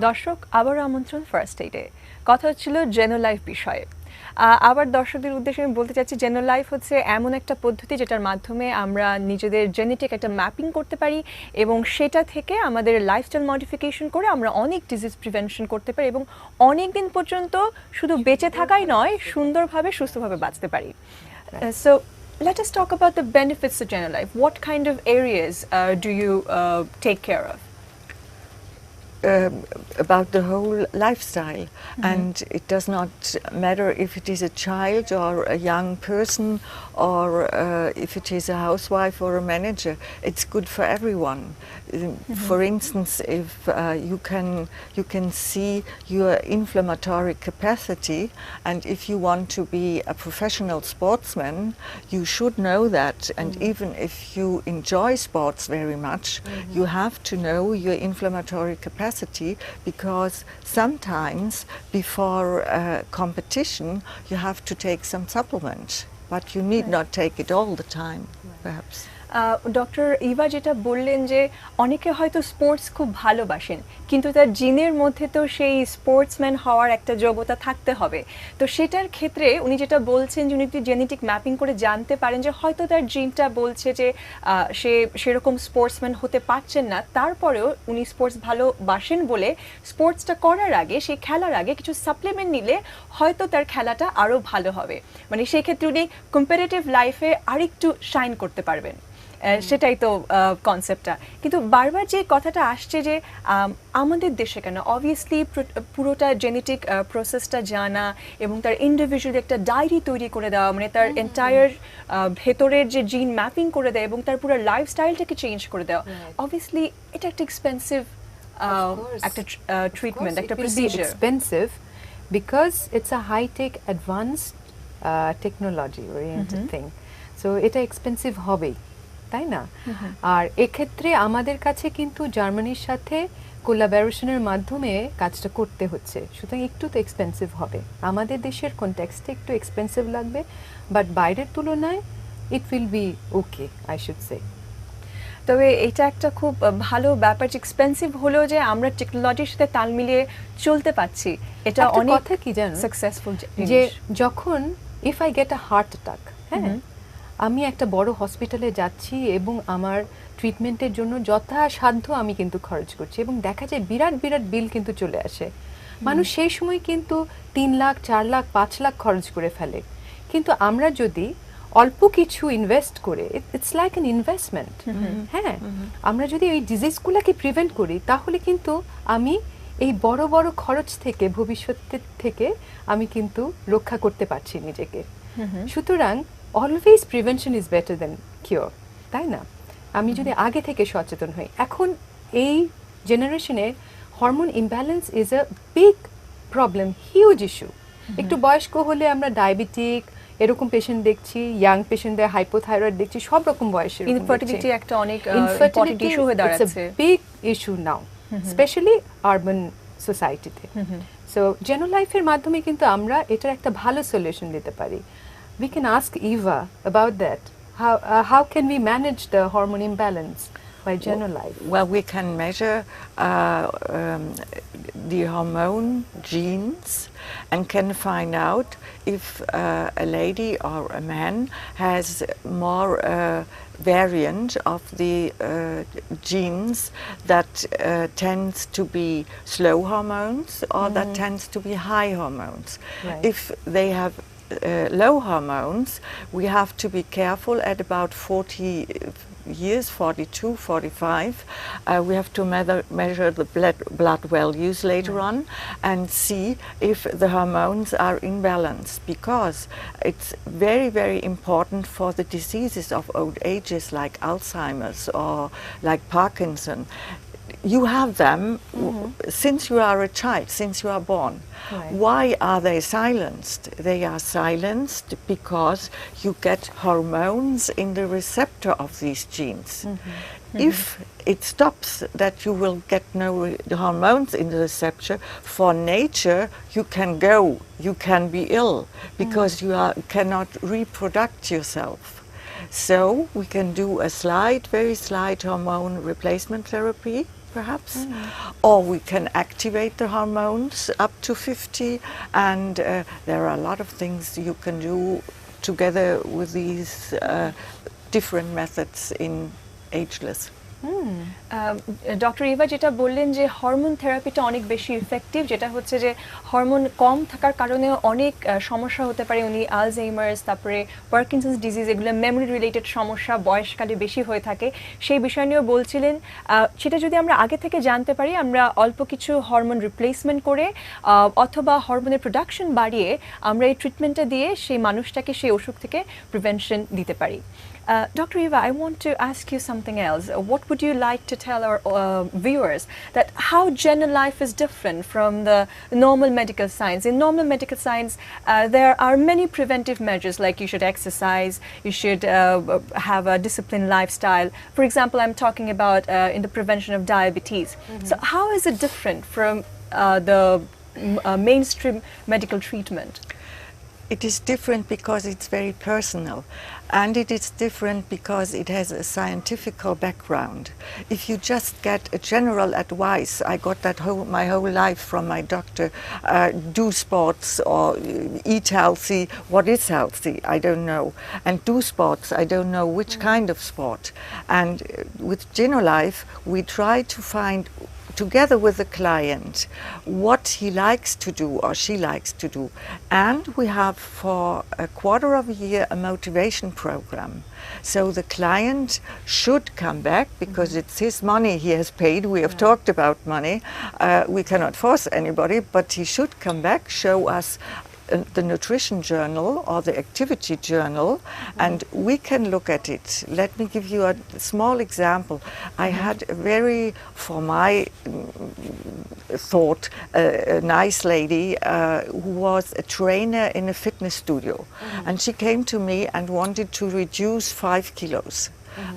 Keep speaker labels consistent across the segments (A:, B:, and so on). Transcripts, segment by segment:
A: দর্শক আবারও আমন্ত্রণ ফার্স্ট এইডে। কথা হচ্ছিল জেনোলাইফ বিষয়ে। আবার দর্শকদের উদ্দেশ্যে আমি বলতে চাচ্ছি জেনোলাইফ হচ্ছে এমন একটা পদ্ধতি যেটার মাধ্যমে আমরা নিজেদের জেনেটিক একটা ম্যাপিং করতে পারি এবং সেটা থেকে আমাদের লাইফস্টাইল মডিফিকেশন করে আমরা অনেক ডিজিজ প্রিভেনশন করতে পারি এবং অনেক দিন পর্যন্ত শুধু বেঁচে থাকাই নয়, সুন্দরভাবে সুস্থভাবে বাঁচতে পারি। So let us talk about the benefits of Genolife. What kind of areas do you take care of?
B: About the whole lifestyle, and it does not matter if it is a child or a young person or if it is a housewife or a manager. It's good for everyone. For instance, if you can see your inflammatory capacity, and if you want to be a professional sportsman, you should know that, and even if you enjoy sports very much, you have to know your inflammatory capacity, because sometimes before competition you have to take some supplement, but you need not take it all the time, perhaps.
A: Doctor Eva যেটা বললেন যে অনেকে হয়তো sports খুব ভালোবাসেন কিন্তু তার জিনের মধ্যে তো সেই স্পোর্টসম্যান হওয়ার একটা যোগ্যতা থাকতে হবে। তো সেটার ক্ষেত্রে উনি যেটা বলছেন যে উনি জেনেটিক ম্যাপিং করে জানতে পারেন যে হয়তো তার জিনটা বলছে যে সে সেরকম স্পোর্টসম্যান হতে পারছেন না, তারপরেও উনি স্পোর্টস ভালোবাসেন বলে স্পোর্টসটা করার আগে, সেই খেলার আগে কিছু সাপ্লিমেন্ট নিলে হয়তো তার খেলাটা আরও ভালো হবে, মানে সেই ক্ষেত্রে উনি কম্পারেটিভ লাইফে আরেকটু শাইন করতে পারবেন। সেটাই তো কনসেপ্টটা। কিন্তু বারবার যে কথাটা আসছে যে আমাদের দেশে কেন, অবভিয়াসলি পুরোটা জেনেটিক প্রসেসটা জানা এবং তার ইন্ডিভিজুয়ালি একটা ডায়েরি তৈরি করে দেওয়া, মানে তার এন্টায়ার ভেতরের যে জিন ম্যাপিং করে দেয় এবং তার পুরো লাইফস্টাইলটাকে চেঞ্জ করে দেওয়া, অবভিয়াসলি এটা একটা এক্সপেন্সিভ একটা ট্রিটমেন্ট, একটা procedure.
C: Expensive because it's a high tech advanced technology oriented thing, so এটা এক্সপেন্সিভ হবেই, তাই না? আর এক্ষেত্রে আমাদের কাছে কিন্তু জার্মানির সাথে কোলাবোরেশনের মাধ্যমে কাজটা করতে হচ্ছে, সুতরাং একটু তো এক্সপেন্সিভ হবে, আমাদের দেশের কনটেক্সটে একটু এক্সপেন্সিভ লাগবে, বাট বাইরের তুলনায় it will be okay, I should say.
A: তবে এটা একটা খুব ভালো ব্যাপার যে এক্সপেন্সিভ হলেও যে আমরা টেকনোলজির সাথে তাল মিলিয়ে চলতে পারছি, এটা অনেক
C: কথা কি জানো,
A: সাকসেসফুল
C: যে যখন if I get a heart attack, হ্যাঁ, আমি একটা বড় হসপিটালে যাচ্ছি এবং আমার ট্রিটমেন্টের জন্য যথাসাধ্য আমি কিন্তু খরচ করছি এবং দেখা যায় বিরাট বিরাট বিল কিন্তু চলে আসে। মানুষ সেই সময় কিন্তু 3 লাখ 4 লাখ 5 লাখ খরচ করে ফেলে, কিন্তু আমরা যদি অল্প কিছু ইনভেস্ট করে, ইটস লাইক অ্যান ইনভেস্টমেন্ট, হ্যাঁ, আমরা যদি এই ডিজিজগুলোকে প্রিভেন্ট করি তাহলে কিন্তু আমি এই বড় বড় খরচ থেকে ভবিষ্যতের থেকে আমি কিন্তু রক্ষা করতে পারছি নিজেকে। সুতরাং always prevention is better then cure, তাই না? আমি যদি আগে থেকে সচেতন হই, এখন এই জেনারেশনের hormone imbalance is a big problem, huge issue. একটু বয়স্ক হলে আমরা ডায়াবেটিক এরকম পেশেন্ট দেখছি, ইয়াং পেশেন্টদের হাইপোথাইরয়েড দেখছি, সব রকম বয়সের
A: ইনফার্টিলিটি একটা অনেক ইম্পর্টেন্ট ইস্যু হয়ে দাঁড়াচ্ছে,
C: বিগ ইস্যু নাও, স্পেশালি আরবান সোসাইটিতে। সো জেনোলাইফের মাধ্যমে কিন্তু আমরা এটার একটা ভালো সলিউশন দিতে পারি। We can ask Eva about that. How can we manage the hormone imbalance by Genolife?
B: Well, we can measure the hormone genes and can find out if a lady or a man has more variant of the genes that tends to be slow hormones or that tends to be high hormones.
C: Right.
B: If they have low hormones, we have to be careful at about 40 years, 42, 45. We have to measure the blood values later on and see if the hormones are in balance, because it's very, very important for the diseases of old ages like Alzheimer's or like Parkinson. You have them since you are a child, since you are born.
C: Right.
B: Why are they silenced? They are silenced because you get hormones in the receptor of these genes. If it stops, that you will get no hormones in the receptor, for nature you can go, you can be ill because you cannot reproduce yourself. So we can do a very slight hormone replacement therapy perhaps, or we can activate the hormones up to 50, and there are a lot of things you can do together with these different methods in ageless.
A: Doctor Eva যেটা বললেন যে hormone থেরাপিটা অনেক বেশি effective, যেটা হচ্ছে যে hormone কম থাকার কারণে অনেক সমস্যা হতে পারে। উনি আলঝেইমার্স, তারপরে পার্কিনসন্স ডিজিজ, এগুলো মেমোরি রিলেটেড সমস্যা বয়সকালে বেশি হয়ে থাকে, সেই বিষয় নিয়েও বলছিলেন। সেটা যদি আমরা আগে থেকে জানতে পারি, আমরা অল্প কিছু হরমোন রিপ্লেসমেন্ট করে অথবা হরমোনের প্রোডাকশন বাড়িয়ে আমরা এই ট্রিটমেন্টটা দিয়ে সেই মানুষটাকে সেই অসুখ থেকে প্রিভেনশন দিতে পারি। Dr. Eva, I want to ask you something else. What would you like to tell our viewers that how general life is different from the normal medical science? In normal medical science, there are many preventive measures, like you should exercise, you should have a disciplined lifestyle. For example, I'm talking about in the prevention of diabetes. So how is it different from the mainstream medical treatment?
B: It is different because it's very personal, and it is different because it has a scientific background. If you just get a general advice, I got that my whole life from my doctor, do sports or eat healthy. What is healthy? I don't know. And do sports, I don't know which kind of sport. And with Genolife, we try to find, together with the client, what he likes to do or she likes to do. And we have for a quarter of a year a motivation program. So the client should come back because it's his money he has paid. We have talked about money. We cannot force anybody, but he should come back, show us the nutrition journal or the activity journal, and we can look at it. Let me give you a small example. I had a very, for my thought, a nice lady who was a trainer in a fitness studio, and she came to me and wanted to reduce 5 kilos.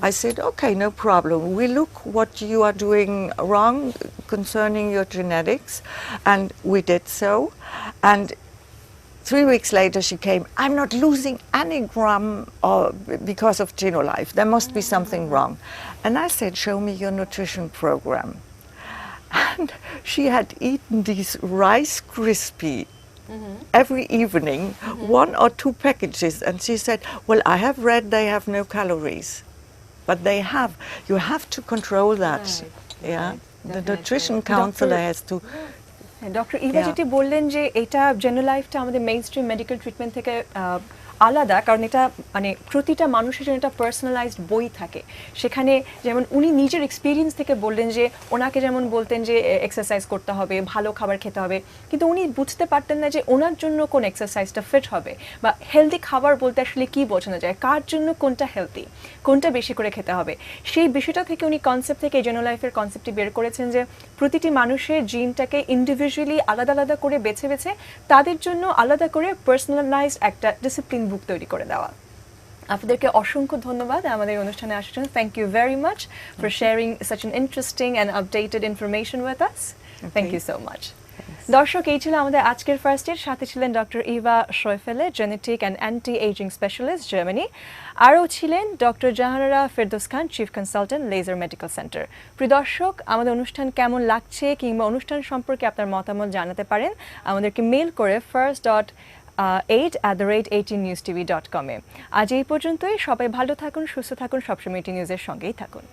B: I said, okay, no problem. We look what you are doing wrong concerning your genetics, and we did so. And 3 weeks later she came, I'm not losing any gram because of Genolife. There must be something wrong. And I said, show me your nutrition program. And she had eaten these Rice Krispie every evening, 1 or 2 packages. And she said, well, I have read they have no calories. But they have. You have to control that.
C: Right,
B: Yeah.
C: right.
B: The
C: Definitely.
B: nutrition counselor has to.
A: Doctor Eva যেটি বললেন যে এটা জেনারেলাইফটা আমাদের mainstream medical treatment থেকে আলাদা, কারণ এটা মানে প্রতিটা মানুষের জন্য একটা পার্সোনালাইজড বই থাকে। সেখানে যেমন উনি নিজের এক্সপিরিয়েন্স থেকে বললেন যে ওনাকে যেমন বলতেন যে এক্সারসাইজ করতে হবে, ভালো খাবার খেতে হবে, কিন্তু উনি বুঝতে পারতেন না যে ওনার জন্য কোন এক্সারসাইজটা ফিট হবে, বা হেলদি খাবার বলতে আসলে কি বোঝানো যায়, কার জন্য কোনটা হেলদি, কোনটা বেশি করে খেতে হবে। সেই বিষয়টা থেকে উনি কনসেপ্ট থেকে জেনোলাইফের কনসেপ্টটি বের করেছেন যে প্রতিটি মানুষের জিনটাকে ইন্ডিভিজুয়ালি আলাদা আলাদা করে বেছে বেছে তাদের জন্য আলাদা করে পার্সোনালাইজড একটা ডিসিপ্লিন বুক তৈরি করে দেওয়া। আপনাদেরকে অসংখ্য ধন্যবাদ আমাদের অনুষ্ঠানে আসার জন্য। Thank you very much for sharing such an interesting and updated information with us. Thank you so much. দর্শক, এই ছিল আমাদের আজকের ফার্স্টের, সাথে ছিলেন doctor Eva Schoefele, genetic and anti ageing specialist, Germany. আরও ছিলেন doctor Jahanara Ferdous Khan, chief consultant, laser medical centre. প্রিয় দর্শক, আমাদের অনুষ্ঠান কেমন লাগছে কিংবা অনুষ্ঠান সম্পর্কে আপনার মতামত জানাতে পারেন আমাদেরকে মেল করে first.8@18newstv.com এ। আজ এই পর্যন্তই। সবাই ভালো থাকুন, সুস্থ থাকুন, সবসময় নিউজের সঙ্গেই থাকুন।